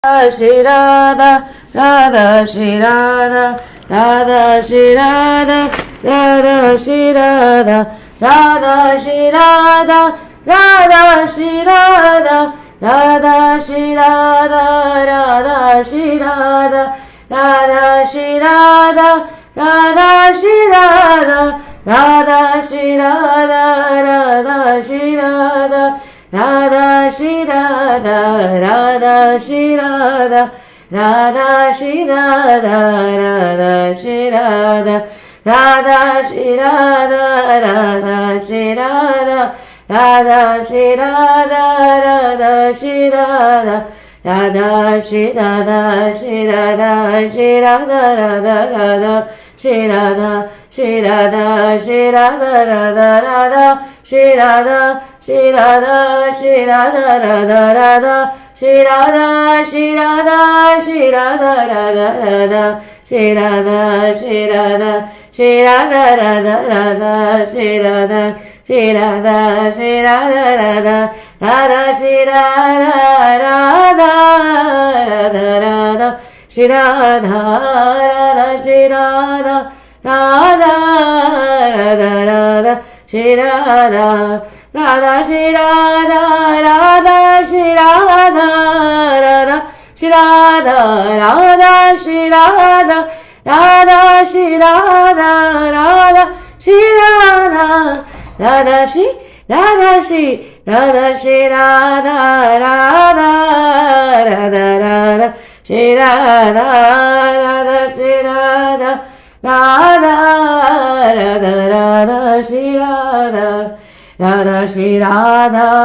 Shri Radha, Radha Shri Radha, Radha Shri Radha, Radha Shri Radha, Radha Shri Radha, Radha Shri Radha, Radha Shri Radha, Radha Shri Radha, Radha Shri Radha, Radha Shri Radha, Radha Shri Radha, Radha Shri Radha. Radha Shri Radha, Radha Shri Radha, Radha Shri Radha, Radha Shri Radha, Radha Shri Radha, Radha Shri Radha, Radha Shri Radha, Radha Shri Radha, Radha Shri Radha, Shri Radha, Shri Radha, Radha Radha, Shri Radha, Shri Radha, Shri Radha, Radha Radha, Shri Radha, Shri Radha, Shri Radha, Radha Radha, Shri Radha, Shri Radha, Shri Radha, Radha Radha, Shri Radha, Shri Radha, Shri Radha, Radha Radha, Shri Radha, Shri Radha, Shri Radha, Radha, Radha Shri Radha, Radha, Radha Radha, Shri Radha, Radha Shri Radha, Radha, Radha Radha, Shri Radha, Radha Shri Radha, Radha Shri Radha, Radha Shri Radha, Radha Shri Radha, Radha Shri Radha, Radha Shri Radha, Radha Shri, Radha Shri, Radha Shri Radha, Radha, Radha Radha, Shri Radha, Radha Shri Radha, Radha, Radha Radha, Shri Radha, Radha Shri Radha.